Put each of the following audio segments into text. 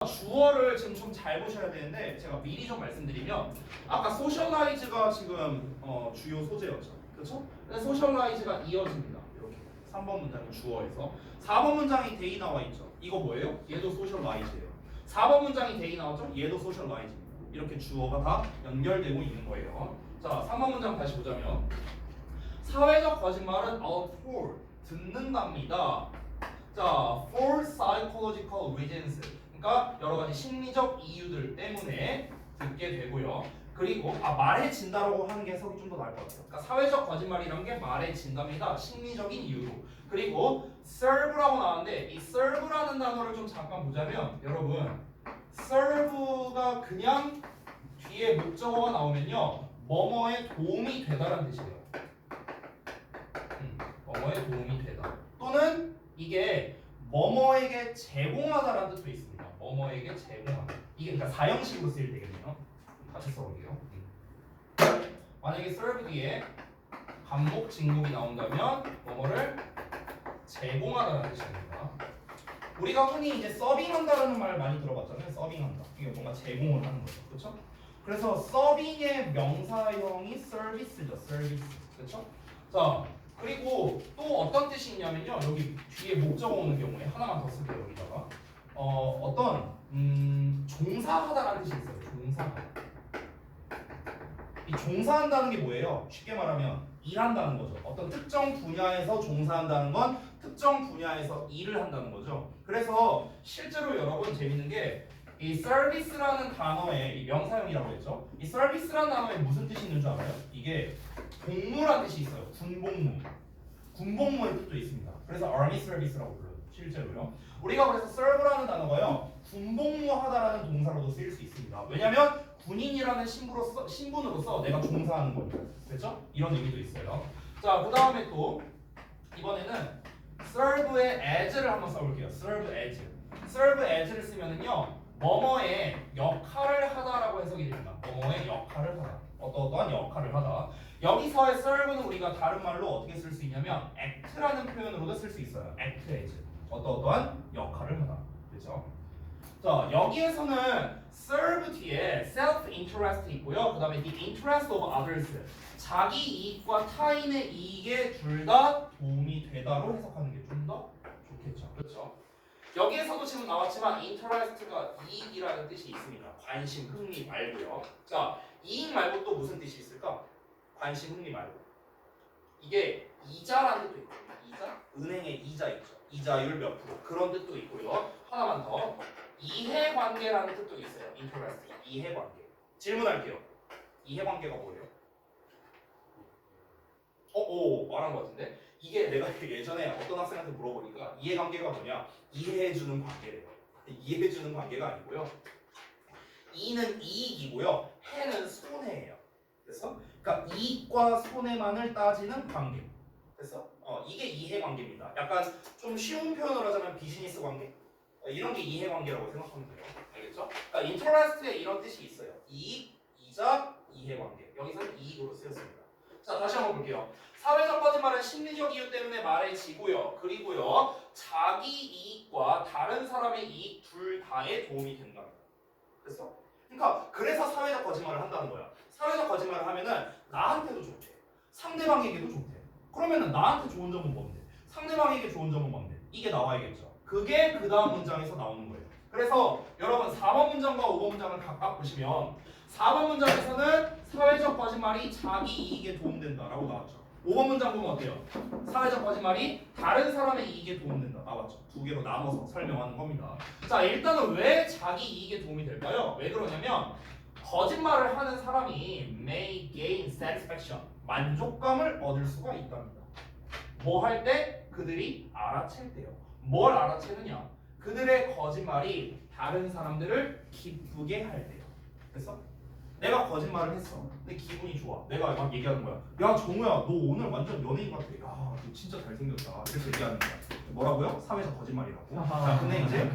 주어를 지금 좀 잘 보셔야 되는데 제가 미리 좀 말씀드리면 아까 소셜라이즈가 지금 주요 소재였죠. 그렇죠? 근데 소셜라이즈가 이어집니다. 이렇게 3번 문장이 주어에서 4번 문장이 데이 나와 있죠. 이거 뭐예요? 얘도 소셜라이즈예요. 4번 문장이 데이 나왔죠? 얘도 소셜라이즈입니다. 이렇게 주어가 다 연결되고 있는 거예요. 자, 3번 문장 다시 보자면 사회적 거짓말은 for 듣는답니다. 자, for psychological reasons. 그러니까 여러 가지 심리적 이유들 때문에 듣게 되고요. 그리고 말해진다라고 하는 게 해석이 좀 더 나을 것 같아요. 그러니까 사회적 거짓말이라는 게 말해진답니다. 심리적인 이유로. 그리고 serve라고 나왔는데 이 serve라는 단어를 좀 잠깐 보자면 여러분 serve가 그냥 뒤에 목적어가 나오면요 뭐뭐에 도움이 되다라는 뜻이에요. 뭐뭐에 도움이 되다. 또는 이게 뭐뭐에게 제공하다라는 뜻도 있습니다. 뭐뭐에게 제공하다. 이게 그러니까 사형식으로 쓰일 때겠네요. 다시 써볼게요. 만약에 serve 뒤에 반복 진국이 나온다면 뭐뭐를 제공하다라는 뜻입니다. 우리가 흔히 이제 서빙한다라는 말 많이 들어봤잖아요. 서빙한다. 이게 뭔가 제공을 하는 거죠. 그렇죠? 그래서 서빙의 명사형이 서비스죠. 서비스. 그렇죠? 자, 그리고 또 어떤 뜻이 있냐면요. 여기 뒤에 목적어 오는 경우에 하나만 더 쓸게요. 여기다가 어떤 종사하다라는 뜻이 있어요. 종사하다. 이 종사한다는 게 뭐예요? 쉽게 말하면 일한다는 거죠. 어떤 특정 분야에서 종사한다는 건 특정 분야에서 일을 한다는 거죠. 그래서 실제로 여러분 재밌는 게 이 서비스라는 단어에 이 명사형이라고 했죠. 이 서비스라는 단어에 무슨 뜻이 있는 줄 알아요? 이게 복무라는 뜻이 있어요. 군복무. 군복무의 뜻도 있습니다. 그래서 army service라고 불러요. 실제로요. 우리가 그래서 serve라는 단어가요. 군복무하다라는 동사로도 쓰일 수 있습니다. 왜냐하면 군인이라는 신분으로서 내가 종사하는 거니까. 그렇죠? 이런 의미도 있어요. 자, 그 다음에 또 이번에는 serve의 as를 한번 써볼게요. serve as. serve as를 쓰면은요. 뭐뭐의 역할을 하다라고 해석이 됩니다. 뭐뭐의 역할을 하다. 어떠한 역할을 하다. 여기서의 serve는 우리가 다른 말로 어떻게 쓸 수 있냐면 act라는 표현으로도 쓸 수 있어요. act as. 어떠한 역할을 하다. 그렇죠? 자, 여기에서는 serve 뒤에 self-interest 있고요. 그 다음에 the interest of others. 자기 이익과 타인의 이익에 둘 다 도움이 되다로 해석하는 게 좀 더 좋겠죠. 그렇죠? 여기에서도 지금 나왔지만 interest가 이익이라는 뜻이 있습니다. 관심, 흥미 말고요. 자, 이익 말고 또 무슨 뜻이 있을까? 관심, 흥미 말고. 이게 이자라는 뜻도 있거든요. 이자? 은행의 이자 있죠. 이자율 몇 프로. 그런 뜻도 있고요. 하나만 더. 이해관계라는 뜻도 있어요. interest. 이해관계. 질문할게요. 이해관계가 뭐예요? 말한 것 같은데? 이게 내가 예전에 어떤 학생한테 물어보니까 이해관계가 뭐냐? 이해해주는 관계래요. 이해해주는 관계가 아니고요. 이는 이익이고요. 해는 손해예요. 그래서 그러니까 이익과 손해만을 따지는 관계. 그래서 이게 이해관계입니다. 약간 좀 쉬운 표현으로 하자면 비즈니스 관계? 이런 게 이해관계라고 생각하면 돼요. 알겠죠? 그러니까 인터레스트에 이런 뜻이 있어요. 이익, 이자, 이해관계. 여기서는 이익으로 쓰였습니다. 자, 다시 한번 볼게요. 사회적 거짓말은 심리적 이유 때문에 말해지고요. 그리고요. 자기 이익과 다른 사람의 이익 둘 다에 도움이 된답니다. 그래서 사회적 거짓말을 한다는 거야. 사회적 거짓말을 하면은 나한테도 좋대. 상대방에게도 좋대. 그러면은 나한테 좋은 점은 뭔데? 상대방에게 좋은 점은 뭔데? 이게 나와야겠죠. 그게 그 다음 문장에서 나오는 거예요. 그래서 여러분 4번 문장과 5번 문장을 각각 보시면 4번 문장에서는 사회적 거짓말이 자기 이익에 도움된다라고 나왔죠. 5번 문장 보면 어때요? 사회적 거짓말이 다른 사람의 이익에 도움된다 나왔죠. 두 개로 나눠서 설명하는 겁니다. 자, 일단은 왜 자기 이익에 도움이 될까요? 왜 그러냐면 거짓말을 하는 사람이 may gain satisfaction 만족감을 얻을 수가 있답니다. 뭐 할 때? 그들이 알아챌 때요. 뭘 알아채느냐? 그들의 거짓말이 다른 사람들을 기쁘게 할 때요. 그래서 내가 거짓말을 했어. 근데 기분이 좋아. 내가 막 얘기하는 거야. 야, 정우야, 너 오늘 완전 연예인 같아. 야, 너 진짜 잘생겼다. 이렇게 얘기하는 거야. 뭐라고요? 사회적 거짓말이라고. 자, 근데 이제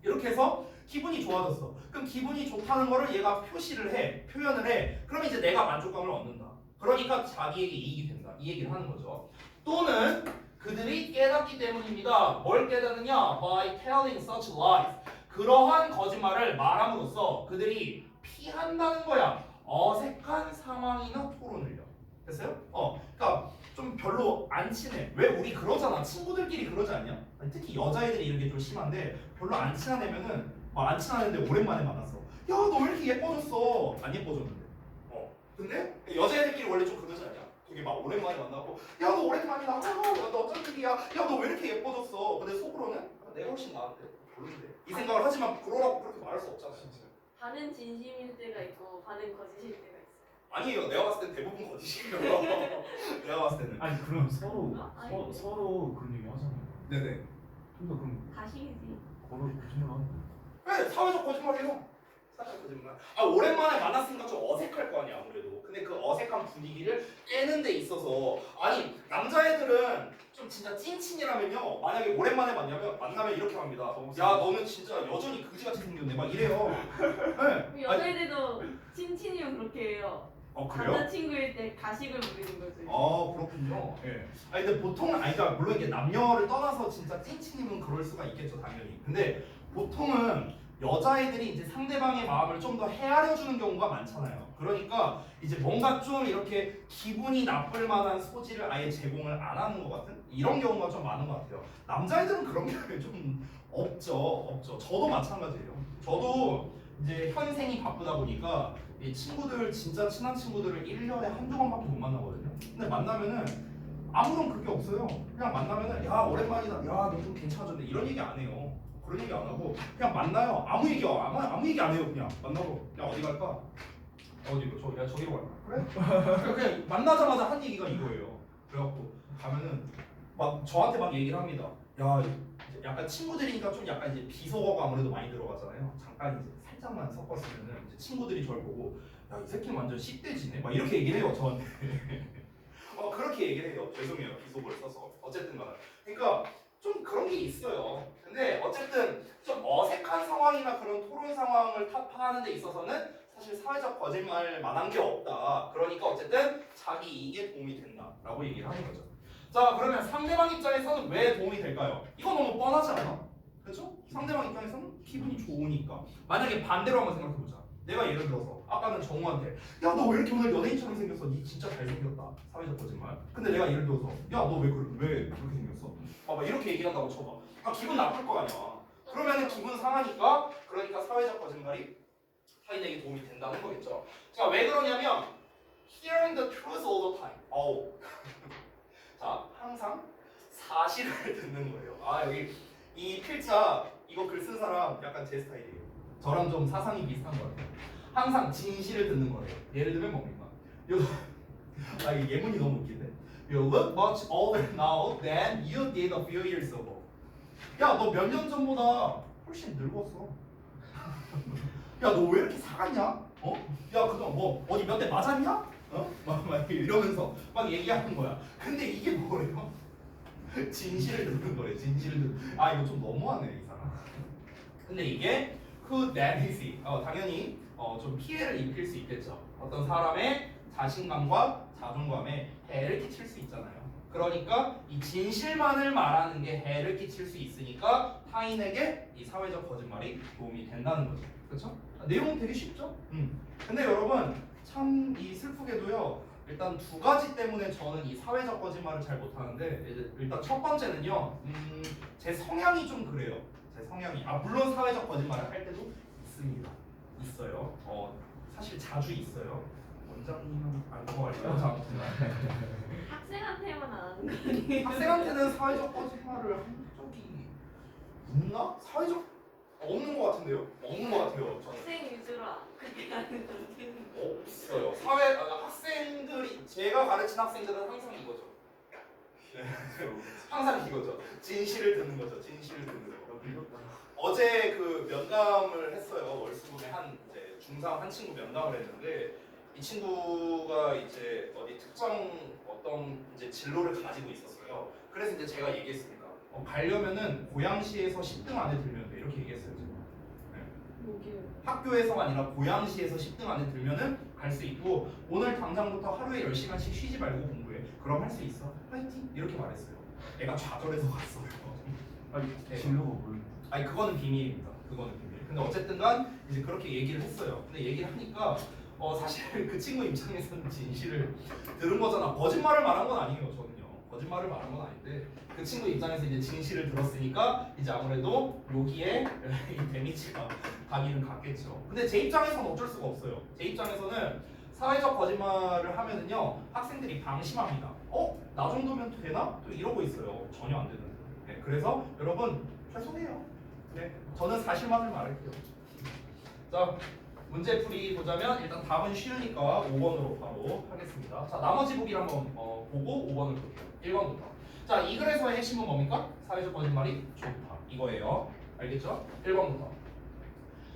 이렇게 해서 기분이 좋아졌어. 그럼 기분이 좋다는 거를 얘가 표시를 해. 표현을 해. 그럼 이제 내가 만족감을 얻는다. 그러니까 자기에게 이익이 된다. 이 얘기를 하는 거죠. 또는 그들이 깨닫기 때문입니다. 뭘 깨닫느냐? By telling such lies. 그러한 거짓말을 말함으로써 그들이 피한다는 거야. 어색한 상황이나 토론을요. 됐어요? 그러니까 좀 별로 안 친해. 왜 우리 그러잖아. 친구들끼리 그러지 않냐? 아니, 특히 여자애들이 이런 게 좀 심한데 별로 안 친한 애면은 안 친한 애인데 오랜만에 만났어. 야, 너 왜 이렇게 예뻐졌어? 안 예뻐졌는데. 근데 여자애들끼리 원래 좀 그러지 않냐? 되게 막 오랜만에 만나고 야, 너 오랜만이다. 야, 너 어쩐 일이야? 야, 너 왜 이렇게 예뻐졌어? 근데 속으로는 내가 훨씬 나은데. 별론데. 이 생각을 하지만 그러라고 그렇게 말할 수 없잖아. 진짜. 반은 진심일 때가 있고 반은 거짓일 때가 있어요. 아니에요. 내가 봤을 땐 대부분 거짓이에요. 내가 봤을 때는. 아니 그럼 서로 아니. 서로 그런 얘기 하잖아요. 네네. 근데 그럼 가식이지. 거짓말 하는 거야. 네, 사회적 거짓말이에요. 사회적 거짓말. 오랜만에 만났으니까 좀 어색할 거 아니야 아무래도. 근데 그 어색한 분위기를 깨는 데 있어서 아니 남자애들은 좀 진짜 찐친이라면요. 만약에 오랜만에 만나면 이렇게 합니다. 야, 너는 진짜 여전히 그지같이 생겼네. 막 이래요. 네. 여자애들도 친친이면 그렇게 해요. 그래요? 남자친구일 때 가식을 부리는 거죠. 그렇군요. 예. 근데 보통은 그러니까 물론 이게 남녀를 떠나서 진짜 찐친이면 그럴 수가 있겠죠 당연히. 근데 보통은 여자애들이 이제 상대방의 마음을 좀 더 헤아려 주는 경우가 많잖아요. 그러니까 이제 뭔가 좀 이렇게 기분이 나쁠 만한 소지를 아예 제공을 안 하는 것 같은 이런 경우가 좀 많은 것 같아요. 남자애들은 그런 게 좀 없죠. 저도 마찬가지예요. 저도 이제 현생이 바쁘다 보니까 이 친구들 진짜 친한 친구들을 1년에 한두 번밖에 못 만나거든요. 근데 만나면은 아무런 그게 없어요. 그냥 만나면은 야, 오랜만이다. 야, 너 좀 괜찮아졌네. 이런 얘기 안 해요. 그런 얘기 안 하고 그냥 만나요. 아무 얘기 안 해요. 그냥 만나고 그냥 어디 갈까? 어디로? 저기로 갈까? 그래? 그냥 만나자마자 한 얘기가 이거예요. 그래갖고 가면은 막 저한테 막 얘기를 합니다. 야, 약간 친구들이니까 좀 약간 이제 비속어가 아무래도 많이 들어가잖아요. 잠깐 이제 살짝만 섞었으면은 이제 친구들이 저를 보고 야, 이 새끼는 완전 씹돼지네. 막 이렇게 얘기를 해요 저한테. 그렇게 얘기를 해요. 죄송해요 비속어를 써서. 어쨌든간에. 그러니까 좀 그런 게 있어요. 근데 어쨌든 좀 어색한 상황이나 그런 토론 상황을 타파하는 데 있어서는 사실 사회적 거짓말만한 게 없다. 그러니까 어쨌든 자기 이익에 도움이 된다라고 얘기를 하는 거죠. 자, 그러면 상대방 입장에서는 왜 도움이 될까요? 이거 너무 뻔하지 않아? 그렇죠? 상대방 입장에서는 기분이 좋으니까. 만약에 반대로 한번 생각해보자. 내가 예를 들어서 아까는 정우한테 야, 너 왜 이렇게 오늘 연예인처럼 생겼어? 니 진짜 잘생겼다. 사회적 거짓말. 근데 내가 예를 들어서 야, 너 왜 그렇게 생겼어? 봐봐, 이렇게 얘기한다고 쳐봐. 기분 나쁠 거 아니야. 그러면은 기분 상하니까, 그러니까 사회적 거짓말이 타인에게 도움이 된다는 거겠죠. 자, 왜 그러냐면 hearing the truth all the time. 자, 항상 사실을 듣는 거예요. 여기 이 필자 이거 글 쓴 사람 약간 제 스타일이에요. 저랑 좀 사상이 비슷한 것 같아요. 항상 진실을 듣는 거예요. 예를 들면 뭡니까? 이 예문이 너무 웃긴데. You look much older now than you did a few years ago. 야, 너 몇 년 전보다 훨씬 늙었어. 야, 너 왜 이렇게 사갔냐? 야, 그동안 뭐 어디 몇 대 맞았냐? 막 이러면서 막 얘기하는 거야. 근데 이게 뭐래요? 진실을 듣는 거래. 진실을 이거 좀 너무하네 이 사람. 근데 이게 who that is he. 당연히 좀 피해를 입힐 수 있겠죠. 어떤 사람의 자신감과 자존감에 해를 끼칠 수 있잖아요. 그러니까 이 진실만을 말하는 게 해를 끼칠 수 있으니까 타인에게 이 사회적 거짓말이 도움이 된다는 거죠. 그렇죠? 내용은 되게 쉽죠? 근데 여러분 참 이 슬프게도요. 일단 두 가지 때문에 저는 이 사회적 거짓말을 잘 못하는데 일단 첫 번째는요. 제 성향이 좀 그래요. 제 성향이 물론 사회적 거짓말을 할 때도 있어요. 사실 자주 있어요. 원장님은 안 좋아할까요? 학생한테만 안 하는 거 아니에요? 학생한테는 사회적 거짓말을 한 적이 있나? 사회적 없는 것 같은데요? 없는 것 같아요. 저는. 학생 위주로 그렇게 하는 건데. 없어요. 학생들이 제가 가르친 학생들은 항상 이거죠. 항상 이거죠. 진실을 듣는 거죠. 진실을 듣는 거. 어제 그 면담을 했어요. 월수금에 이제 중3 한 친구 면담을 했는데 이 친구가 이제 어디 특정 어떤 이제 진로를 가지고 있었어요. 그래서 이제 제가 얘기했습니다. 가려면은 고양시에서 10등 안에 들면 돼. 이렇게 얘기했어요. 제가. 뭐게요? 학교에서가 아니라 고양시에서 10등 안에 들면은 갈 수 있고 오늘 당장부터 하루에 10시간씩 쉬지 말고 공부해. 그럼 할 수 있어. 파이팅! 이렇게 말했어요. 애가 좌절해서 갔어요. 진로가 뭐예요? 그거는 비밀입니다. 그거는 비밀. 근데 어쨌든간 이제 그렇게 얘기를 했어요. 근데 얘기를 하니까 사실 그 친구 입장에서는 진실을 들은 거잖아. 거짓말을 말한 건 아니에요. 저는요. 거짓말을 말한 건 아닌데 그 친구 입장에서 이제 진실을 들었으니까 이제 아무래도 여기에 이 데미지가 가기는 갔겠죠. 근데 제 입장에서는 어쩔 수가 없어요. 제 입장에서는 사회적 거짓말을 하면은요 학생들이 방심합니다. 나 정도면 되나? 또 이러고 있어요. 전혀 안 되는. 네, 그래서 여러분 죄송해요. 네, 저는 사실만을 말할게요. 자, 문제풀이 보자면 일단 답은 쉬우니까 5번으로 바로 하겠습니다. 자, 나머지 보기를 한번 보고 5번을 볼게요. 1번부터. 자, 이 글에서의 핵심은 뭡니까? 사회적 거짓말이 좋다. 이거예요. 알겠죠? 1번부터.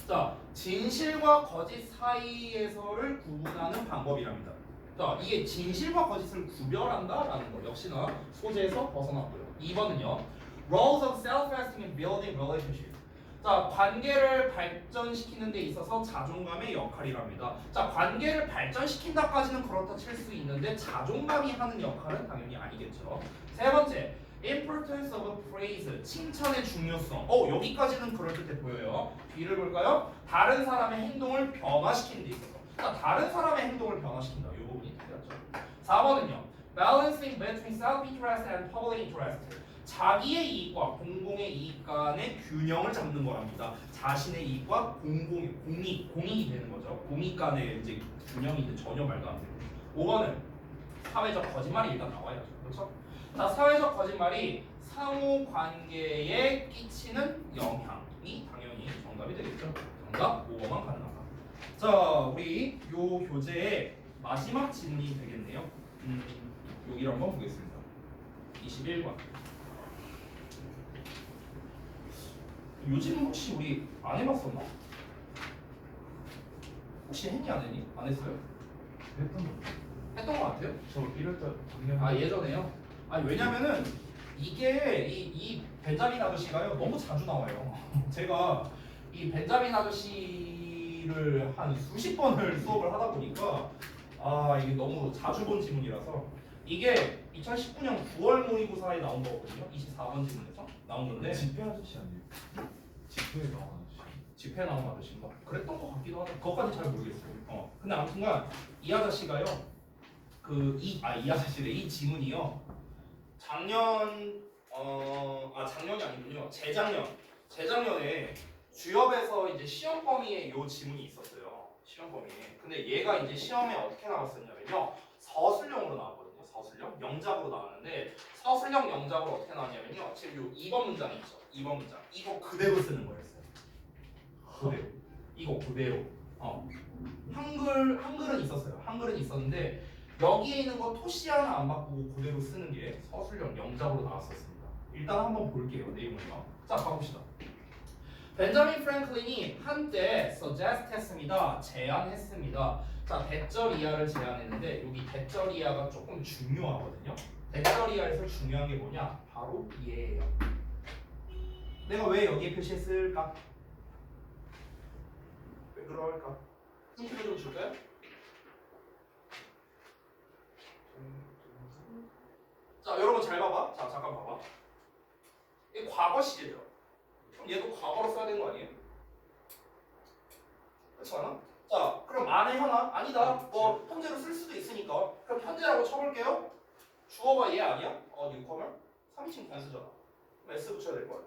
자, 진실과 거짓 사이에서를 구분하는 방법이랍니다. 자, 이게 진실과 거짓을 구별한다라는 거 역시나 소재에서 벗어났고요. 2번은요. Roles of self-esteem in building relationships. 자, 관계를 발전시키는 데 있어서 자존감의 역할이랍니다. 자, 관계를 발전시킨다까지는 그렇다 칠 수 있는데 자존감이 하는 역할은 당연히 아니겠죠. 세 번째, importance of a praise. 칭찬의 중요성. 여기까지는 그럴듯해 보여요. 뒤를 볼까요? 다른 사람의 행동을 변화시키는 데 있어서. 자, 다른 사람의 행동을 변화시킨다. 이 부분이 틀렸죠. 4번은요. Balancing between self-interest and public interest. 자기의 이익과 공공의 이익 간의 균형을 잡는 거랍니다. 자신의 이익과 공익이 되는 거죠. 공익 간의 이제 균형이 이제 전혀 말도 안 되고. 5번은 사회적 거짓말이 일단 나와야죠. 그렇죠? 자, 사회적 거짓말이 상호 관계에 끼치는 영향이 당연히 정답이 되겠죠. 정답 5번만 가능하다. 자, 우리 요 교재의 마지막 질문이 되겠네요. 여기를 한번 보겠습니다. 21번. 요 질문 혹시 우리 안 해봤었나? 혹시 했니 안 했니? 안 했어요? 했던 거. 했던 것 같아요. 저 1월달 작년에. 아 예전에요? 아니 왜냐면은 이게 이 벤자민 아저씨가요 너무 자주 나와요. 제가 이 벤자민 아저씨를 한 수십 번을 수업을 하다 보니까 이게 너무 자주 본 지문이라서 이게 2019년 9월 모의고사에 나온 거거든요. 24번 지문에서 나온 건데 집회 아저씨 아니에요? 집회에 나온 아저씨. 집회 나온 아저씨인가? 그랬던 것 같기도 하고 그것까지 잘 모르겠어요. 근데 아무튼간 이 아저씨가요 이 아저씨래 이 지문이요 작년이 아니군요. 재작년에 주협에서 이제 시험 범위에 요 지문이 있었어요. 시험 범위에. 근데 얘가 이제 시험에 어떻게 나왔었냐면요. 서술형으로 나왔거든요. 서술형 영작으로 나왔는데 서술형 영작으로 어떻게 나왔냐면요. 지금 요 2번 문장 있죠. 2번 문장. 이거 그대로 쓰는 거였어요. 그대로. 이거 그대로. 한글은 있었어요. 한글은 있었는데 여기에 있는 거 토시 하나 안 바꾸고 그대로 쓰는 게 서술형 영작으로 나왔었습니다. 일단 한번 볼게요. 내용을요. 자, 가봅시다. 벤자민 프랭클린이 한때 suggest했습니다. 제안했습니다. 자, 대절 이하를 제안했는데 여기 대절 이하가 조금 중요하거든요. 대절 이하에서 중요한 게 뭐냐? 바로 얘예요. 내가 왜 여기에 표시했을까? 왜 그럴까? 힌트를 좀 줄까요? 자, 여러분 잘 봐봐. 자, 잠깐 봐봐. 이 과거 시제죠. 그럼 얘도 과거로 써야 되는 거 아니에요? 그렇지 않아? 자, 그럼 만에 하나? 아니다. 뭐 현재로 쓸 수도 있으니까. 그럼 현재라고 쳐볼게요. 주어가 얘 아니야? 뉴커멀? 3인칭 단수잖아. 그럼 S 붙여야 될 거야.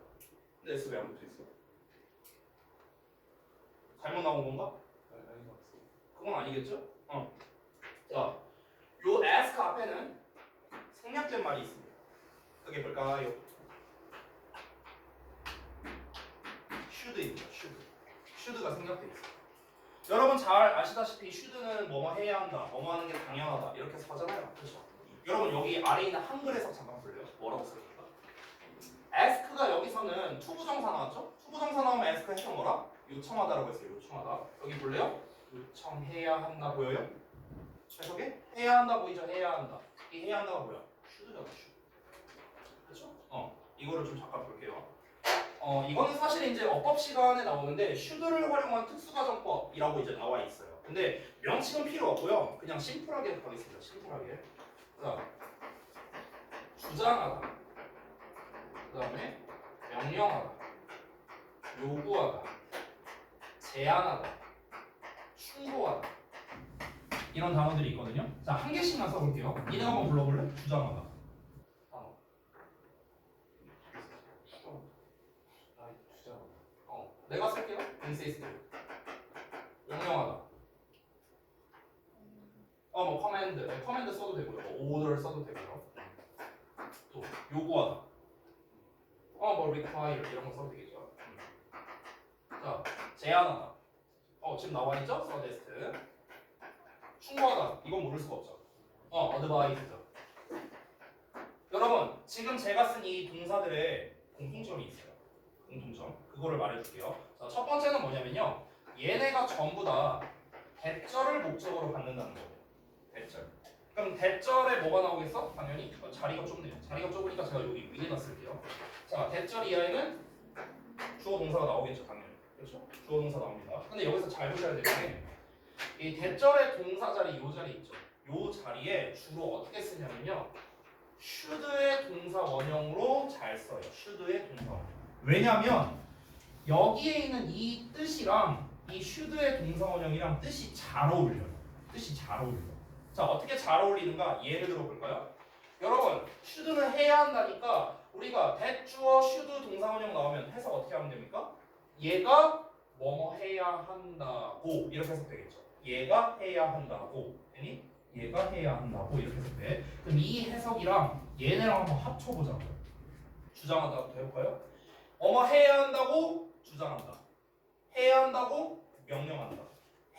근데 S 왜 안 붙어 있어? 잘못 나온 건가? 그건 아니겠죠? 자, 요 ask 앞에는 생략된 말이 있습니다. 그게 뭘까요? should입니다. should가 생략돼 있어요. 여러분 잘 아시다시피 should는 뭐뭐 해야 한다, 뭐뭐 하는 게 당연하다 이렇게 서잖아요. 그렇죠? 여러분 여기 아래에 있는 한글에서 잠깐 볼래요? 뭐라고 써있을까? ask가 여기서는 투부정사 나왔죠? 투부정사 나오면 ask 했던 거라 요청하다라고 했어요. 요청하다. 여기 볼래요? 요청해야 한다 보여요? 해석에? 해야 한다 보이죠? 해야 한다. 이 해야 한다가 뭐야? should잖아. should. 그렇죠? 이거를 좀 잠깐 볼게요. 이거는 사실 이제 어법 시간에 나오는데 should를 활용한 특수가정법이라고 이제 나와 있어요. 근데 명칭은 필요 없고요. 그냥 심플하게 가겠습니다. 심플하게. 자, 주장하다. 그 다음에 명령하다. 요구하다. 제안하다, 충고하다 이런 단어들이 있거든요. 자, 한 개씩만 써볼게요. 니네 한번 불러볼래? 주장하다. 단어. 주장. 내가 쓸게요. insist. 명령하다. 뭐 커맨드 써도 되고요. 뭐 order 써도 되고요. 또 요구하다. 뭐 require 이런 거 써도 되겠죠. 자, 제안하다. 지금 나와 있죠? suggest. 충고하다. 이건 모를 수가 없죠. advise죠. 여러분, 지금 제가 쓴 이 동사들의 공통점이 있어요. 공통점. 그거를 말해줄게요. 자, 첫 번째는 뭐냐면요. 얘네가 전부 다 대절을 목적으로 갖는다는 거예요. 대절. 그럼 대절에 뭐가 나오겠어? 당연히 자리가 좁네요. 자리가 좁으니까 제가 여기 위에다 쓸게요. 자, 대절 이하에는 주어 동사가 나오겠죠, 당연히. 그렇죠? 주어 동사 나옵니다. 근데 여기서 잘 보셔야 되는 게 이 대절의 동사 자리 요 자리 있죠. 요 자리에 주로 어떻게 쓰냐면요. should의 동사 원형으로 잘 써요. should의 동사 원형. 왜냐면 여기에 있는 이 뜻이랑 이 should의 동사 원형이랑 뜻이 잘 어울려요. 뜻이 잘 어울려요. 자, 어떻게 잘 어울리는가 예를 들어 볼까요? 여러분, should는 해야 한다니까 우리가 대주어 should 동사 원형 나오면 해석 어떻게 하면 됩니까? 얘가 뭐뭐 해야 한다고 이렇게 해석되겠죠. 얘가 해야 한다고, 아니? 얘가 해야 한다고 이렇게 해석돼. 그럼 이 해석이랑 얘네랑 한번 합쳐보자고요. 주장하다부터 해볼까요? 해야 한다고 주장한다. 해야 한다고 명령한다.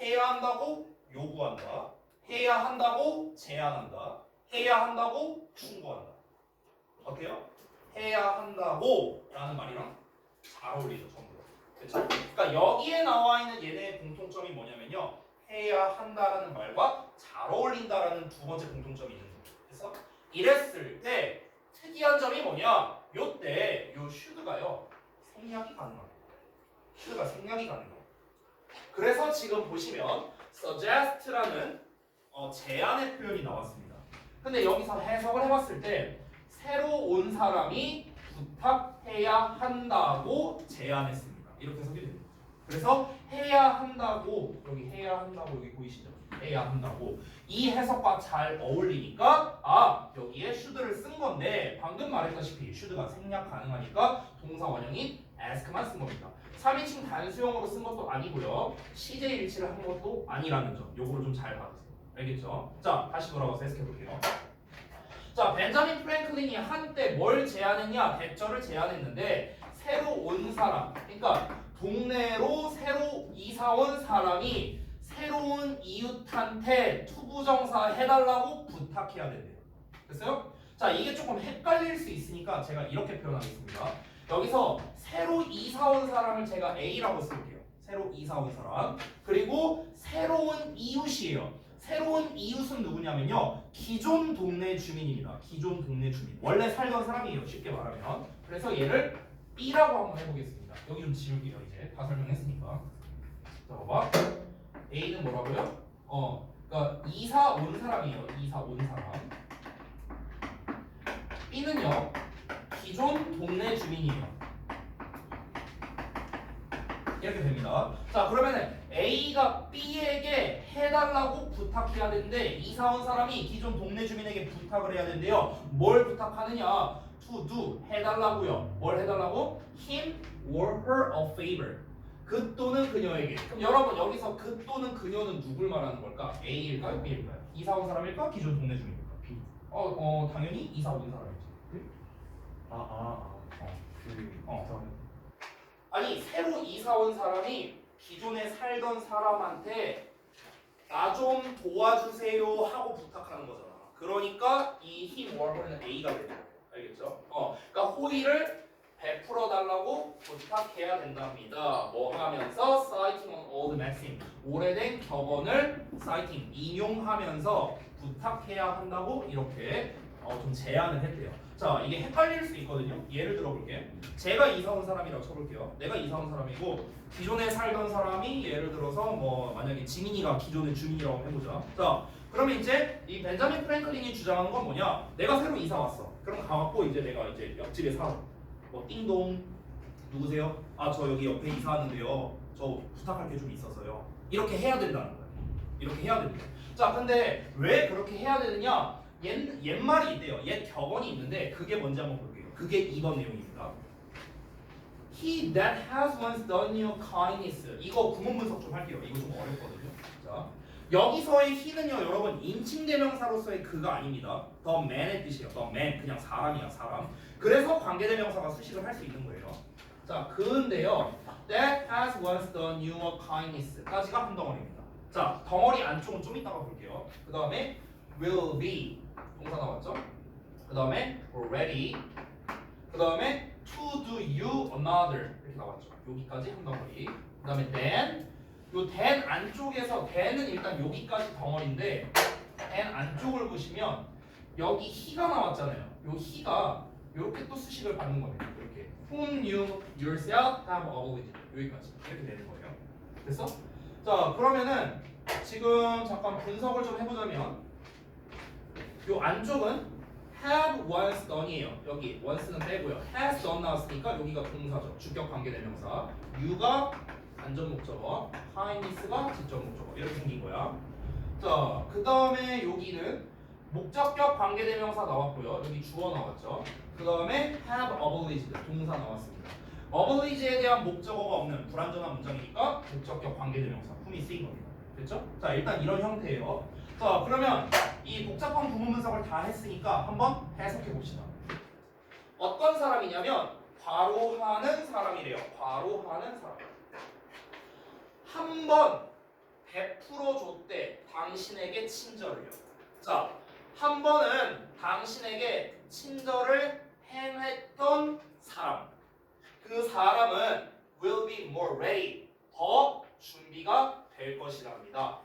해야 한다고 요구한다. 해야 한다고 제안한다. 해야 한다고 충고한다. 어때요? 해야 한다고 라는 말이랑 잘 어울리죠, 전부. 그렇죠? 그러니까 여기에 나와 있는 얘네의 공통점이 뭐냐면요. 해야 한다라는 말과 잘 어울린다라는 두 번째 공통점이 있는 거예요. 그래서 이랬을 때 특이한 점이 뭐냐? 요때 요 should가요. 생략이 가능합니다. should가 생략이 가능해요. 그래서 지금 보시면 suggest라는 제안의 표현이 나왔습니다. 근데 여기서 해석을 해봤을 때 새로 온 사람이 부탁해야 한다고 제안했습니다. 이렇게 해석이 됩니다. 그래서 해야 한다고 여기 보이시죠? 해야 한다고 이 해석과 잘 어울리니까 여기에 should를 쓴 건데 방금 말했다시피 should가 생략 가능하니까 동사 원형인 ask만 쓴 겁니다. 3인칭 단수형으로 쓴 것도 아니고요. CJ 일치를 한 것도 아니라는 점. 요거를 좀 잘 받으세요. 알겠죠? 자, 다시 돌아가서 해석해 볼게요. 자, 벤자민 프랭클린이 한때 뭘 제안했냐? 대절을 제안했는데 새로 온 사람, 그러니까 동네로 새로 이사 온 사람이 새로운 이웃한테 투부정사 해달라고 부탁해야 된대요. 됐어요? 자, 이게 조금 헷갈릴 수 있으니까 제가 이렇게 표현하겠습니다. 여기서 새로 이사 온 사람을 제가 A라고 쓸게요. 새로 이사 온 사람. 그리고 새로운 이웃이에요. 새로운 이웃은 누구냐면요. 기존 동네 주민입니다. 기존 동네 주민. 원래 살던 사람이에요. 쉽게 말하면. 그래서 얘를 B라고 한번 해보겠습니다. 여기 좀 지울게요. 이제 다 설명했으니까. 자, 봐봐. A는 뭐라고요? 그러니까 이사 온 사람이에요. 이사 온 사람. B는요. 기존 동네 주민이에요. 이렇게 됩니다. 자, 그러면은 A가 B에게 해달라고 부탁해야 되는데 이사 온 사람이 기존 동네 주민에게 부탁을 해야 된대요. 뭘 부탁하느냐? To do 해달라고요. 뭘 해달라고? Him or her a favor. 그 또는 그녀에게. 그럼 여러분 여기서 그 또는 그녀는 누굴 말하는 걸까? A일까요? B일까요? 이사 온 사람일까? 기존 동네 주민일까? B. 당연히 이사 온 사람이지. 아니 새로 이사 온 사람이 기존에 살던 사람한테 나 좀 도와주세요 하고 부탁하는 거잖아. 그러니까 이 him or her는 A가 되는 거예요. 알겠죠? 그러니까 호의를 베풀어 달라고 부탁해야 된답니다. 뭐 하면서 citing on old maxim 오래된 격언을 citing 인용하면서 부탁해야 한다고 이렇게 좀 제안을 했대요. 자, 이게 헷갈릴 수 있거든요. 예를 들어볼게. 제가 이사 온 사람이라고 쳐볼게요. 내가 이사 온 사람이고 기존에 살던 사람이 예를 들어서 뭐 만약에 지민이가 기존의 주민이라고 해보자. 자, 그러면 이제 이 벤자민 프랭클린이 주장하는 건 뭐냐? 내가 새로 이사 왔어. 그럼 가갖고 이제 내가 이제 옆집에 살아. 뭐 띵동 누구세요? 저 여기 옆에 이사 왔는데요. 저 부탁할 게 좀 있어서요. 이렇게 해야 된다는 거예요. 이렇게 해야 된대요. 자, 근데 왜 그렇게 해야 되느냐? 옛말이 있대요. 옛 격언이 있는데 그게 뭔지 한번 볼게요. 그게 이번 내용입니다. He that has once done you kindness. 이거 구문 분석 좀 할게요. 이거 좀 어렵거든요. 자, 여기서의 he는요, 여러분 인칭대명사로서의 그가 아닙니다. The man의 뜻이에요. The man 그냥 사람이야, 사람. 그래서 관계대명사가 수식을 할 수 있는 거예요. 자, 그인데요. That has once done you a kindness까지가 한 덩어리입니다. 자, 덩어리 안쪽은 좀 이따가 볼게요. 그 다음에 will be 동사 나왔죠? 그 다음에 ready. 그 다음에 to do you another 이렇게 나왔죠. 여기까지 한 덩어리. 그 다음에 then. 요 then 안쪽에서 then은 일단 여기까지 덩어리인데 then 안쪽을 보시면 여기 he가 나왔잖아요. 요 he가 이렇게 또 수식을 받는 겁니다. 이렇게 whom you yourself have always 여기까지 이렇게 되는 거예요. 됐어? 자, 그러면은 지금 잠깐 분석을 좀 해보자면 요 안쪽은 have once done이에요. 여기 once는 빼고요. has done 나왔으니까 여기가 동사죠. 주격 관계대명사. you가 간접 목적어, kindness가 직접 목적어 이렇게 생긴 거야. 자, 그 다음에 여기는 목적격 관계대명사 나왔고요. 여기 주어 나왔죠. 그 다음에 have obliged 동사 나왔습니다. obliged에 대한 목적어가 없는 불완전한 문장이니까 목적격 관계대명사 품이 쓰인 겁니다. 됐죠? 자, 일단 이런 형태예요. 자, 그러면 이 복잡한 부분 분석을 다 했으니까 한번 해석해 봅시다. 어떤 사람이냐면 과로하는 사람이래요. 과로하는 사람. 한 번 베풀어 줬대. 당신에게 친절을요. 자, 한 번은 당신에게 친절을 행했던 사람. 그 사람은 will be more ready. 더 준비가 될 것이랍니다.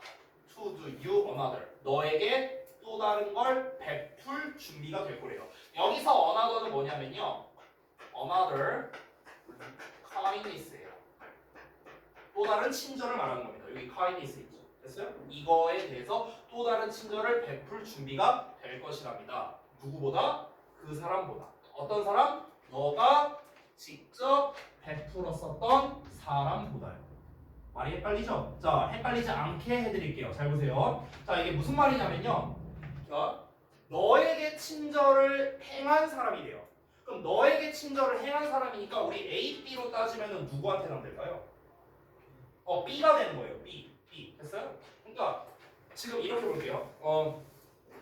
To do you another. 너에게 또 다른 걸 베풀 준비가 될 거래요. 여기서 another는 뭐냐면요. another kindness예요. 또 다른 친절을 말하는 겁니다. 여기 kindness 있죠. 됐어요? 이거에 대해서 또 다른 친절을 베풀 준비가 될 것이랍니다. 누구보다? 그 사람보다. 어떤 사람? 너가 직접 베풀었었던 사람보다요. 말이 헷갈리죠? 자, 헷갈리지 않게 해드릴게요. 잘 보세요. 자, 이게 무슨 말이냐면요. 자, 너에게 친절을 행한 사람이래요. 그럼 너에게 친절을 행한 사람이니까 우리 A, B로 따지면 누구한테 해당될까요? B가 되는 거예요. B. 됐어요? 그러니까 지금 이렇게 볼게요.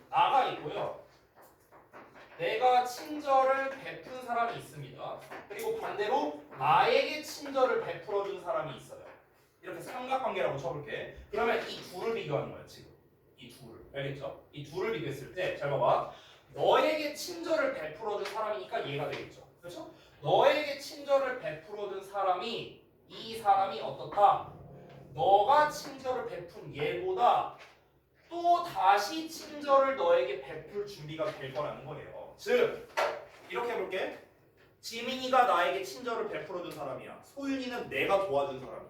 나가 있고요. 내가 친절을 베푼 사람이 있습니다. 그리고 반대로 나에게 친절을 베풀어준 사람이 있어요. 이렇게 삼각관계라고 쳐볼게. 그러면 이 둘을 비교하는 거예요. 지금 이 둘을. 알겠죠? 이 둘을 비교했을 때 잘 봐봐. 너에게 친절을 베풀어준 사람이니까 얘가 되겠죠. 그렇죠? 너에게 친절을 베풀어준 사람이 이 사람이 어떻다? 너가 친절을 베푼 얘보다 또 다시 친절을 너에게 베풀 준비가 될 거라는 거예요. 즉 이렇게 해볼게. 지민이가 나에게 친절을 베풀어준 사람이야. 소윤이는 내가 도와준 사람이야.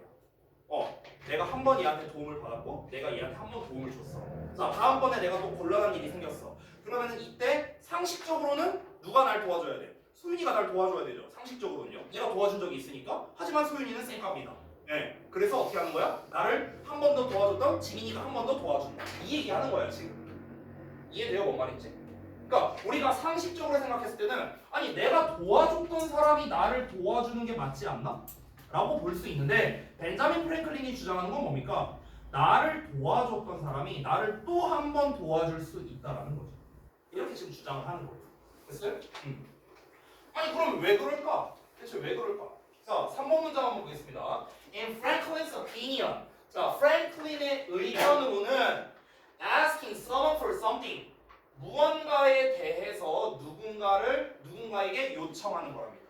내가 한 번 얘한테 도움을 받았고 내가 얘한테 한 번 도움을 줬어. 자, 다음번에 내가 또 곤란한 일이 생겼어. 그러면은 이때 상식적으로는 누가 날 도와줘야 돼? 소윤이가 날 도와줘야 되죠. 상식적으로는요. 내가 도와준 적이 있으니까. 하지만 소윤이는 쌩깝니다. 네. 그래서 어떻게 하는 거야? 나를 한 번 더 도와줬던 지민이가 한 번 더 도와준다. 이 얘기하는 거야 지금. 이해돼요? 뭔 말인지? 그러니까 우리가 상식적으로 생각했을 때는 아니 내가 도와줬던 사람이 나를 도와주는 게 맞지 않나? 라고 볼 수 있는데 벤자민 프랭클린이 주장하는 건 뭡니까? 나를 도와줬던 사람이 나를 또 한 번 도와줄 수 있다라는 거죠. 이렇게 지금 주장을 하는 거예요. 됐어요? 아니 그럼 왜 그럴까? 대체 왜 그럴까? 자, 3번 문장 한번 보겠습니다. In Franklin's opinion. 자, 프랭클린의 의견으로는 asking someone for something. 무언가에 대해서 누군가에게 요청하는 거랍니다.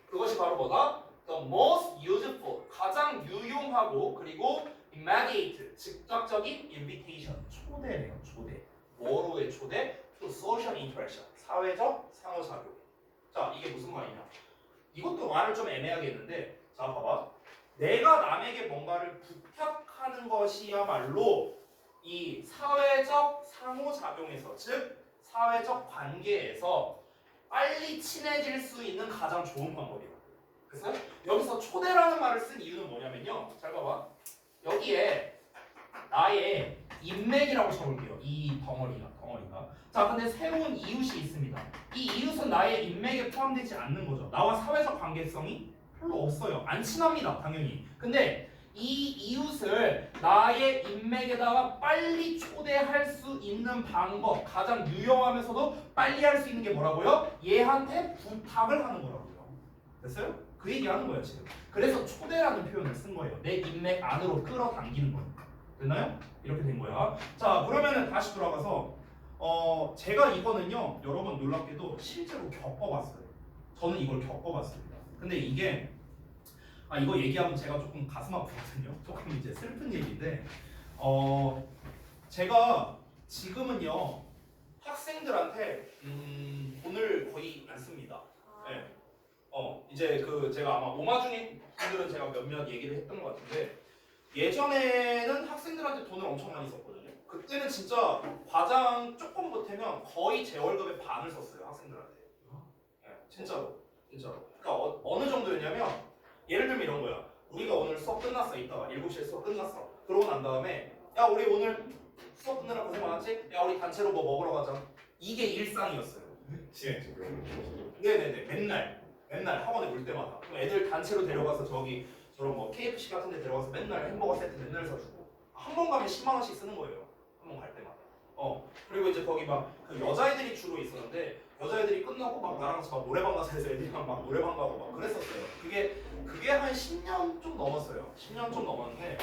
그것이 바로 뭐다? The most useful. 가장 유용하고 그리고 immediate. 즉각적인 invitation. 초대래요, 초대. 뭐로의 초대? To social interaction. 사회적 상호작용. 자, 이게 무슨 말이냐? 이것도 말을 좀 애매하게 했는데 자, 봐봐. 내가 남에게 뭔가를 부탁하는 것이야말로 이 사회적 상호작용에서 즉 사회적 관계에서 빨리 친해질 수 있는 가장 좋은 방법이야. 됐어요? 여기서 초대라는 말을 쓴 이유는 뭐냐면요. 잘 봐봐. 여기에 나의 인맥이라고 쳐볼게요. 이 덩어리가. 자, 근데 새로운 이웃이 있습니다. 이 이웃은 나의 인맥에 포함되지 않는 거죠. 나와 사회적 관계성이 별로 없어요. 안 친합니다, 당연히. 근데 이 이웃을 나의 인맥에다가 빨리 초대할 수 있는 방법, 가장 유용하면서도 빨리 할 수 있는 게 뭐라고요? 얘한테 부탁을 하는 거라고요. 됐어요? 그 얘기하는 거예요, 지금. 그래서 초대라는 표현을 쓴 거예요. 내 인맥 안으로 끌어당기는 거예요. 됐나요? 이렇게 된 거야. 자, 그러면은 다시 돌아가서 제가 이거는요, 여러분 놀랍게도 실제로 겪어봤어요. 저는 이걸 겪어봤습니다. 근데 이게 이거 얘기하면 제가 조금 가슴 아프거든요. 조금 이제 슬픈 얘기인데 제가 지금은요 학생들한테 돈을 거의 안 씁니다. 네. 이제 제가 아마 오마중에 분들은 제가 몇몇 얘기를 했던 것 같은데 예전에는 학생들한테 돈을 엄청 많이 썼거든요. 그때는 진짜 과장 조금 보태면 거의 제 월급의 반을 썼어요 학생들한테. 네, 진짜로. 그러니까 어느 정도였냐면 예를 들면 이런 거야. 우리가 오늘 수업 끝났어. 이따가 7시에 수업 끝났어. 그러고 난 다음에 야 우리 오늘 수업 끝내라 고생 많았지? 야 우리 단체로 뭐 먹으러 가자. 이게 일상이었어요. 네네네. 맨날 학원에 올 때마다 그럼 애들 단체로 데려가서 저런 뭐 KFC 같은 데 데려가서 맨날 햄버거 세트 맨날 사주고 한 번 가면 10만 원씩 쓰는 거예요. 한 번 갈 때마다. 그리고 이제 거기 막 그 여자애들이 주로 있었는데 여자애들이 끝나고 막 나랑 막 노래방 가서 해서 애들이랑 막 노래방 가고 막 그랬었어요. 그게 한 10년 좀 넘었어요. 10년 좀 넘었는데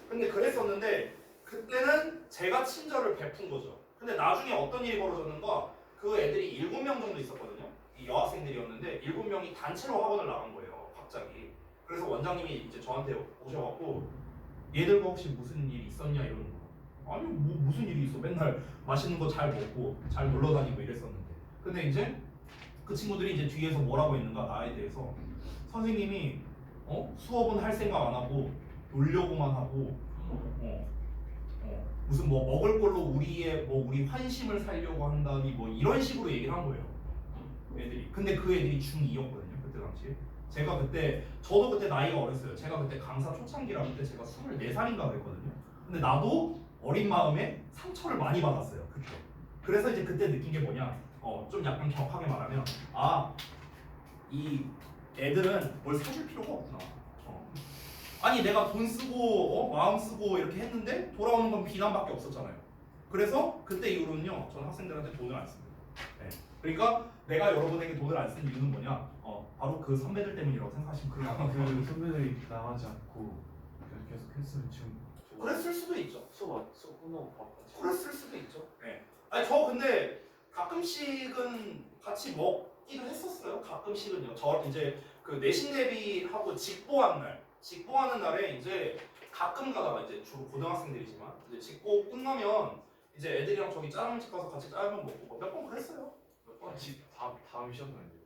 근데 그랬었는데 그때는 제가 친절을 베푼 거죠. 근데 나중에 어떤 일이 벌어졌는가 그 애들이 7명 정도 있었거든요. 이 여학생들이었는데 7명이 단체로 학원을 나간 거예요. 갑자기. 그래서 원장님이 이제 저한테 오셔갖고 얘들과 혹시 무슨 일이 있었냐 이러는 거. 아니 뭐 무슨 일이 있어. 맨날 맛있는 거 잘 먹고 잘 놀러 다니고 이랬었는데. 근데 이제 그 친구들이 이제 뒤에서 뭐라고 했는가 나에 대해서 선생님이 수업은 할 생각 안 하고 놀려고만 하고 무슨 뭐 먹을 걸로 우리 환심을 살려고 한다니 뭐 이런 식으로 얘기를 한 거예요. 애들이. 근데 그 애들이 중2였거든요. 그때 당시에. 저도 그때 나이가 어렸어요. 제가 그때 강사 초창기라 그때 제가 24살인가 그랬거든요. 근데 나도 어린 마음에 상처를 많이 받았어요. 그때. 그래서 이제 그때 느낀 게 뭐냐? 좀 약간 격하게 말하면 이 애들은 뭘 사줄 필요가 없구나. 아니 내가 돈 쓰고 마음 쓰고 이렇게 했는데 돌아오는 건 비난밖에 없었잖아요. 그래서 그때 이후로는요, 저는 학생들한테 돈을 안 씁니다. 네. 그러니까 내가 여러분에게 돈을 안 쓴 이유는 뭐냐? 바로 그 선배들 때문이라고 생각하시면 돼요. 그 선배들이 나가지 않고 계속 했으면 지금 그랬을 수도 있죠. 수업 끝나고 밥같이. 그랬을 수도 있죠. 네. 아니 저 근데 가끔씩은 같이 먹기도 했었어요. 가끔씩은요. 저 이제 그 내신 대비하고 직보하는 날에 이제 가끔 가다가 이제 주로 고등학생들이지만 이제 직보 끝나면 이제 애들이랑 저기 짜장면집 가서 같이 짜장면 먹고 몇 번 그랬어요. 몇 번. 다음 시험 날인데요.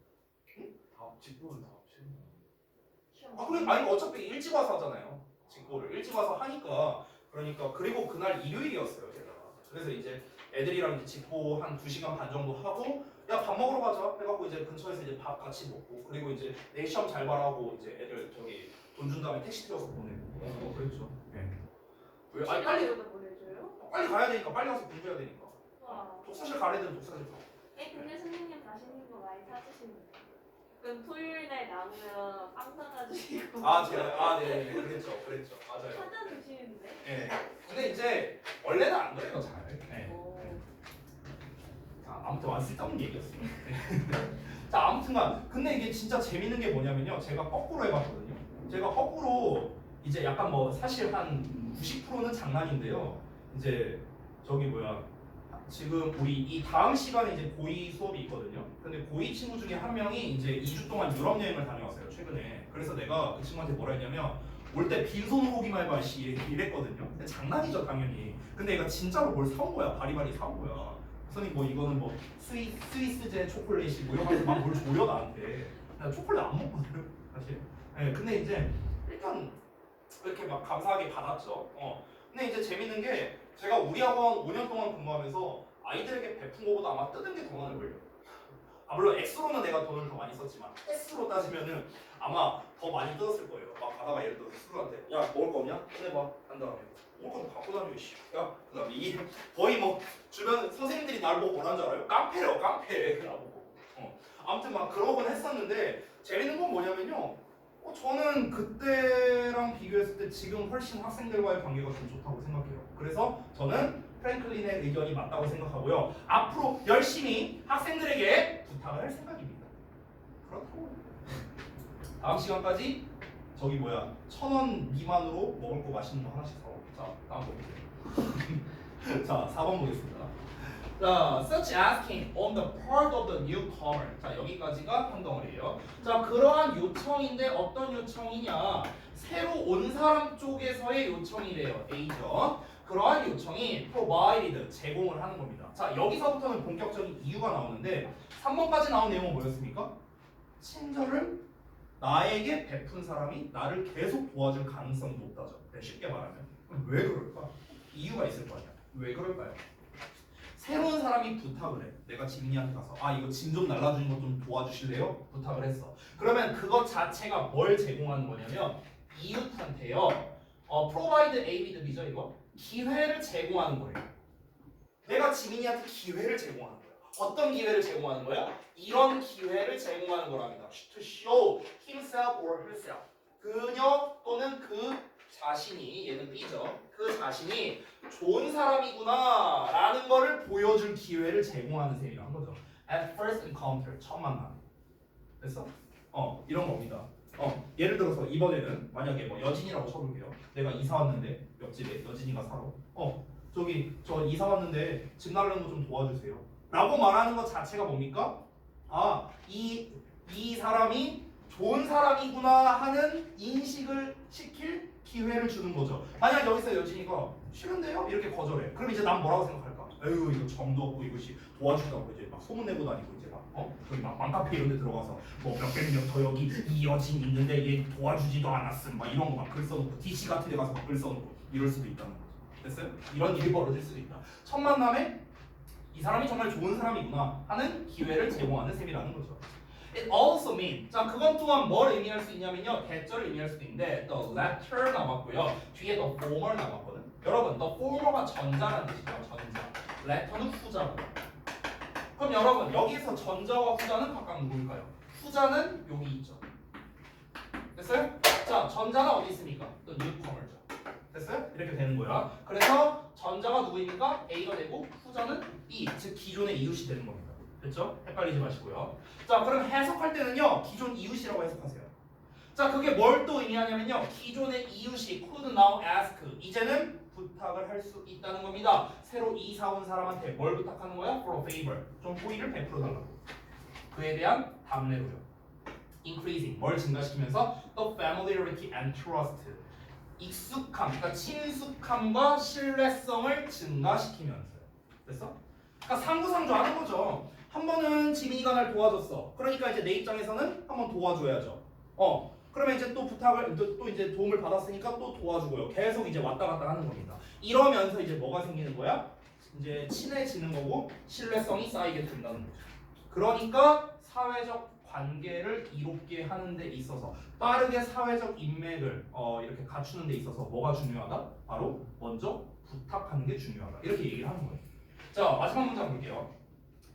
응? 다음 직보는 다음 시험 날. 그래 아니 어차피 일찍 와서 하잖아요. 직보를 일찍 와서 하니까 그러니까 그리고 그날 일요일이었어요 제가. 그래서 이제 애들이랑 이제 직보 한 2시간 반 정도 하고 야 밥 먹으러 가자 해갖고 이제 근처에서 이제 밥 같이 먹고 그리고 이제 내 시험 잘 봐라고 이제 애들 저기 돈 준 다음에 택시 태워서 보내고 그랬죠. 네. 왜? 아니 빨리 보내줘요? 빨리 가야 되니까 빨리 가서 공부해야 되니까. 와. 독서실 가야 되는 독서실 가. 근데 선생님 맛있는 거 많이 사주시는데. 그럼 토요일 날 남으면 빵 사가지고. 네, 그랬죠. 맞아요. 사다 주시는데. 네. 근데 이제 원래는 안 그래요, 잘. 네. 자, 아무튼 완전 쓸데없는 얘기였어요. 자, 아무튼간 근데 이게 진짜 재밌는 게 뭐냐면요, 제가 거꾸로 해봤거든요. 제가 거꾸로 이제 약간 뭐 사실 한 90%는 장난인데요. 이제 지금 우리 이 다음 시간에 이제 고2 수업이 있거든요. 근데 고2 친구 중에 한 명이 이제 2주 동안 유럽 여행을 다녀왔어요 최근에. 그래서 내가 그 친구한테 뭐라 했냐면 올 때 빈손으로 오기만 해봐 씨 이랬거든요. 근데 장난이죠 당연히. 근데 얘가 진짜로 뭘 사온 거야. 바리바리 사온 거야. 선생님 뭐 이거는 뭐 스위스제 초콜릿이 뭐 이러면서 막 뭘 줘요 나한테. 나 초콜릿 안 먹거든요 사실. 네, 근데 이제 일단 이렇게 막 감사하게 받았죠. 근데 이제 재밌는 게 제가 우리 학원 5년 동안 근무하면서 아이들에게 베푼 것보다 아마 뜯은 게 더 많을 걸요. 물론 X로는 내가 돈을 더 많이 썼지만 S로 따지면은 아마 더 많이 뜯었을 거예요. 막 가다가 예를 들어서 술한테 야 먹을 거 없냐? 꺼내봐 한 다음에 먹을 거 갖고 다니고 씨. 야 그다음에 이 거의 뭐 주변 선생님들이 날 보고 뭐라는 줄 알아요? 깡패래요 깡패 나보고. 아무튼 막 그러곤 했었는데 재밌는 건 뭐냐면요. 저는 그때랑 비교했을 때 지금 훨씬 학생들과의 관계가 좀 좋다고 생각해요. 그래서 저는 프랭클린의 의견이 맞다고 생각하고요. 앞으로 열심히 학생들에게 부탁을 할 생각입니다. 그렇다고. 다음 시간까지 저기 뭐야 1,000원 미만으로 먹을 거 맛있는 거 하나씩 사오. 자 다음 보겠습니다. 자 4번 보겠습니다. 자, such asking on the part of the newcomer. 자, 여기까지가 한 덩어리예요. 자, 그러한 요청인데 어떤 요청이냐? 새로 온 사람 쪽에서의 요청이래요. A죠. 그러한 요청이 provided, 제공을 하는 겁니다. 자, 여기서부터는 본격적인 이유가 나오는데 3번까지 나온 내용은 뭐였습니까? 친절을 나에게 베푼 사람이 나를 계속 도와줄 가능성이 높다죠. 쉽게 말하면. 그럼 왜 그럴까? 이유가 있을 거 아니야. 왜 그럴까요? 새로운 사람이 부탁을 해. 내가 지민이한테 가서 이거 짐 좀 날라주는 거 좀 도와주실래요? 부탁을 했어. 그러면 그것 자체가 뭘 제공하는 거냐면 이웃한테요. provide A, B, B죠 이거? 기회를 제공하는 거예요. 내가 지민이한테 기회를 제공하는 거야. 어떤 기회를 제공하는 거야? 이런 기회를 제공하는 거랍니다. To show himself or herself. 그녀 또는 그 자신이, 얘는 B죠. 그 자신이 좋은 사람이구나 라는 거를 보여줄 기회를 제공하는 셈이라는 거죠. At first encounter, 첫 만남. 됐어? 이런 겁니다. 예를 들어서 이번에는 만약에 뭐 여진이라고 쳐볼게요. 내가 이사 왔는데 옆집에 여진이가 살아. 저기 저 이사 왔는데 집 나르는 거 좀 도와주세요. 라고 말하는 것 자체가 뭡니까? 이 사람이 좋은 사람이구나 하는 인식을 시킬 기회를 주는 거죠. 만약 여기서 여진이가 싫은데요? 이렇게 거절해. 그럼 이제 난 뭐라고 생각할까? 에휴 이거 정도 없고 이것이 도와준다고 이제 막 소문내고 다니고 이제 막 저기 막 맘카페 이런 데 들어가서 뭐 몇백 명 더 여기 이 여진 있는데 얘 도와주지도 않았음 막 이런 거 막 글 써놓고 DC 같은 데 가서 막 글 써놓고 이럴 수도 있다는 거죠. 됐어요? 이런 일이 벌어질 수도 있다. 첫 만남에 이 사람이 정말 좋은 사람이구나 하는 기회를 제공하는 셈이라는 거죠. It also means 자 그건 또한 뭘 의미할 수 있냐면요 대절을 의미할 수도 있는데 the latter 나왔고요 뒤에 the former 나왔거든. 여러분 the former가 전자라는 뜻이죠. 전자. letter는 후자고. 그럼 여러분 여기서 전자와 후자는 각각 누구일까요? 후자는 여기 있죠. 됐어요? 자 전자는 어디 있습니까? the newcomer죠. 됐어요? 이렇게 되는 거야. 그래서 전자가 누구입니까? A가 되고 후자는 B 즉 기존의 이웃이 되는 겁니다. 됐죠? 헷갈리지 마시고요. 자, 그럼 해석할 때는요, 기존 이웃이라고 해석하세요. 자, 그게 뭘 또 의미하냐면요, 기존의 이웃이 could now ask, 이제는 부탁을 할 수 있다는 겁니다. 새로 이사 온 사람한테 뭘 부탁하는 거야? For a favor, 좀 호의를 베풀어 달라고. 그에 대한 답례로요. Increasing, 뭘 증가시키면서 the familiarity and trust, 익숙함, 그러니까 친숙함과 신뢰성을 증가시키면서요. 됐어? 그러니까 상부상조 하는 거죠. 한 번은 지민이가 날 도와줬어. 그러니까 이제 내 입장에서는 한 번 도와줘야죠. 그러면 이제 또 부탁을 또 이제 도움을 받았으니까 또 도와주고요. 계속 이제 왔다 갔다 하는 겁니다. 이러면서 이제 뭐가 생기는 거야? 이제 친해지는 거고 신뢰성이 쌓이게 된다는 거죠. 그러니까 사회적 관계를 이롭게 하는 데 있어서 빠르게 사회적 인맥을 이렇게 갖추는 데 있어서 뭐가 중요하다? 바로 먼저 부탁하는 게 중요하다. 이렇게 얘기를 하는 거예요. 자, 마지막 문장 볼게요.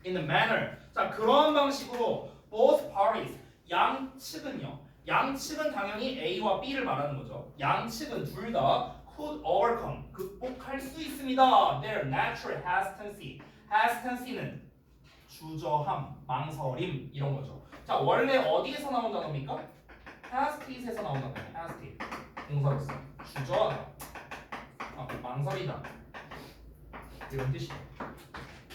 In the manner. 자, 그러한 방식으로 both parties, 양측은요. 양측은 당연히 A와 B를 말하는 거죠. 양측은 둘 다 could overcome, 극복할 수 있습니다. Their natural hesitancy. hesitancy는 주저함, 망설임 이런 거죠. 자, 원래 어디에서 나온 단어입니까? hesitate에서 나온 단어예요. hesitate. 동사로서 주저하다. 망설이다. 이런 뜻이에요.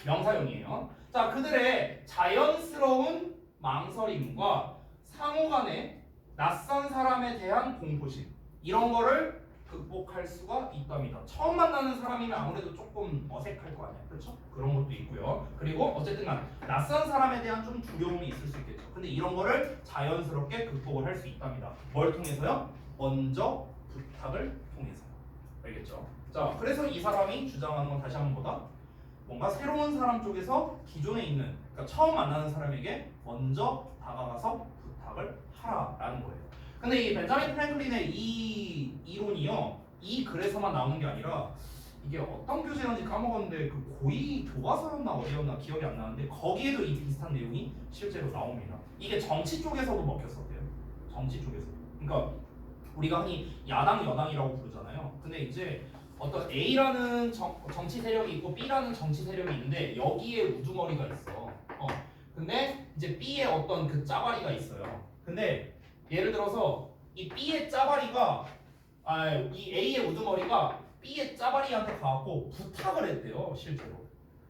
명사용이에요. 자, 그들의 자연스러운 망설임과 상호간의 낯선 사람에 대한 공포심 이런 거를 극복할 수가 있답니다. 처음 만나는 사람이면 아무래도 조금 어색할 거 아니야, 그렇죠? 그런 것도 있고요. 그리고 어쨌든간 낯선 사람에 대한 좀 두려움이 있을 수 있겠죠. 근데 이런 거를 자연스럽게 극복을 할 수 있답니다. 뭘 통해서요? 먼저 부탁을 통해서. 알겠죠? 자, 그래서 이 사람이 주장하는 건 다시 한번 보다. 뭔가 새로운 사람 쪽에서 기존에 있는, 그러니까 처음 만나는 사람에게 먼저 다가가서 부탁을 하라라는 거예요. 근데 이 벤자민 프랭클린의 이 이론이요, 이 글에서만 나오는 게 아니라 이게 어떤 교재였는지 까먹었는데 그 고이 교과서였나 어디였나 기억이 안 나는데 거기에도 이 비슷한 내용이 실제로 나옵니다. 이게 정치 쪽에서도 먹혔었대요. 정치 쪽에서. 그러니까 우리가 흔히 야당 여당이라고 부르잖아요. 근데 이제 어떤 A라는 정치 세력이 있고 B라는 정치 세력이 있는데 여기에 우두머리가 있어. 근데 이제 B에 어떤 그 짜바리가 있어요. 근데 예를 들어서 이 B의 짜바리가 이 A의 우두머리가 B의 짜바리한테 가갖고 부탁을 했대요. 실제로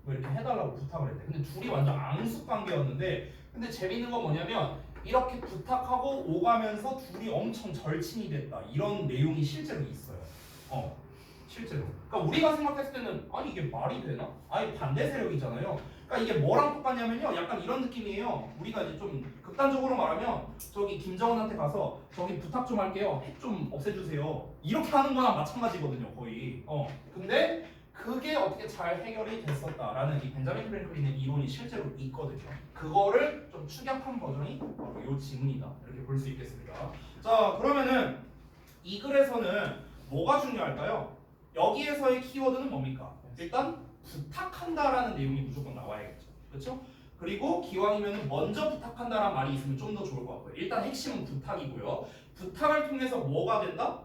뭐 이렇게 해달라고 부탁을 했대. 근데 둘이 완전 앙숙 관계였는데 근데 재밌는 건 뭐냐면 이렇게 부탁하고 오가면서 둘이 엄청 절친이 됐다. 이런 내용이 실제로 있어요. 실제로. 그러니까 우리가 생각했을 때는 아니 이게 말이 되나? 아니 반대 세력이잖아요. 그러니까 이게 뭐랑 똑같냐면요. 약간 이런 느낌이에요. 우리가 이제 좀 극단적으로 말하면 저기 김정은한테 가서 저기 부탁 좀 할게요. 핵 좀 없애주세요. 이렇게 하는 거랑 마찬가지거든요. 거의. 근데 그게 어떻게 잘 해결이 됐었다라는 이 벤자민 프랭클린의 이론이 실제로 있거든요. 그거를 좀 축약한 버전이 바로 이 지문이다. 이렇게 볼 수 있겠습니다. 자, 그러면은 이 글에서는 뭐가 중요할까요? 여기에서의 키워드는 뭡니까? 일단 부탁한다라는 내용이 무조건 나와야겠죠. 그렇죠? 그리고 기왕이면 먼저 부탁한다라는 말이 있으면 좀 더 좋을 것 같고요. 일단 핵심은 부탁이고요. 부탁을 통해서 뭐가 된다?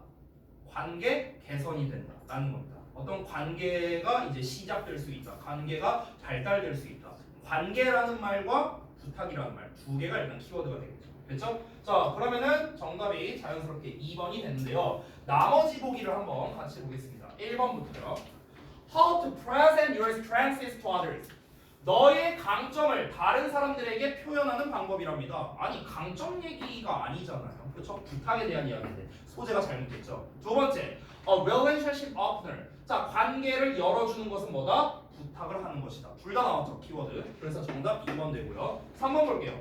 관계 개선이 된다라는 겁니다. 어떤 관계가 이제 시작될 수 있다. 관계가 발달될 수 있다. 관계라는 말과 부탁이라는 말 두 개가 일단 키워드가 되겠죠. 그렇죠? 자, 그러면은 정답이 자연스럽게 2번이 됐는데요. 나머지 보기를 한번 같이 보겠습니다. 1번부터요. How to present your strengths to others. 너의 강점을 다른 사람들에게 표현하는 방법이랍니다. 아니 강점 얘기가 아니잖아요. 그렇죠? 부탁에 대한 이야기인데 소재가 잘못됐죠. 두 번째, a relationship opener. 자, 관계를 열어주는 것은 뭐다? 부탁을 하는 것이다. 둘 다 나왔죠, 키워드. 그래서 정답 2번 되고요. 3번 볼게요.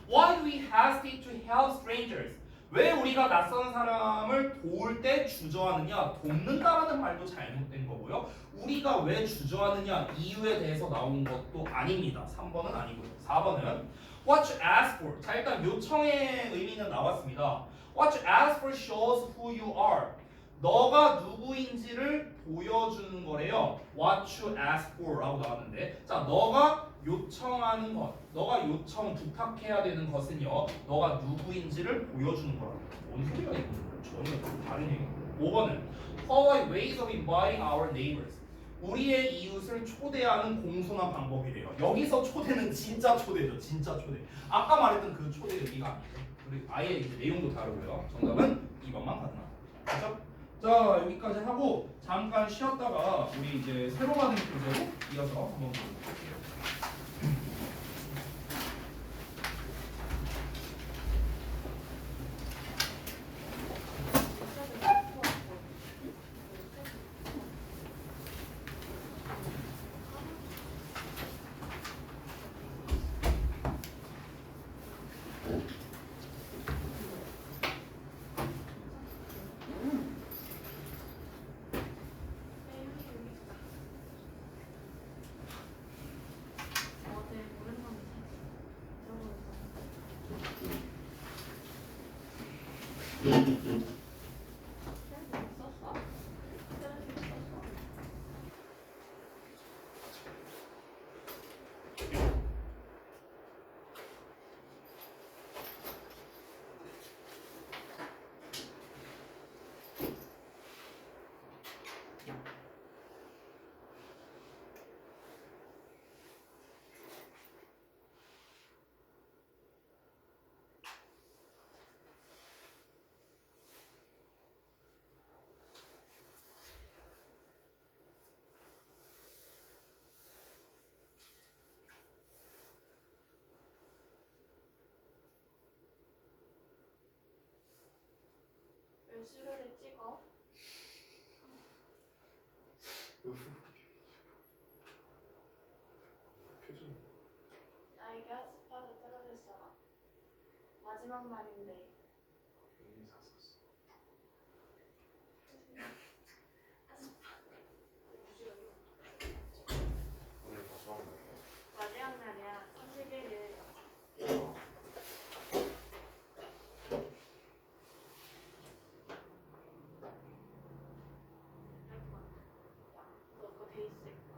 Why do we hesitate to help strangers? 왜 우리가 낯선 사람을 도울 때 주저하느냐? 돕는다라는 말도 잘못된 거고요. 우리가 왜 주저하느냐? 이유에 대해서 나온 것도 아닙니다. 3번은 아니고요. 4번은 What you ask for. 자, 일단 요청의 의미는 나왔습니다. What you ask for shows who you are. 너가 누구인지를 보여주는 거래요. What you ask for 라고 나왔는데, 자, 너가 요청하는 것, 너가 부탁해야 되는 것은요, 너가 누구인지를 보여주는 거랍니다. 뭔 소리가 있는 전혀 다른 얘기. 5번은 Polite ways of inviting our neighbors. 우리의 이웃을 초대하는 공손한 방법이래요. 여기서 초대는 진짜 초대죠. 진짜 초대. 아까 말했던 그 초대 의미가 아니죠. 그리고 아예 이제 내용도 다르고요. 정답은 2번만 가능합니다. 그렇죠? 자, 여기까지 하고 잠깐 쉬었다가 우리 이제 새로 받은 교재로 이어서 한번 볼게요. 수료를 찍어. 표정. 나이가 스파도 떨어졌어. 마지막 말인데. 괜히 샀었어. 오늘 마지막 날이야. 마지막 날이야. 31일. 있을까?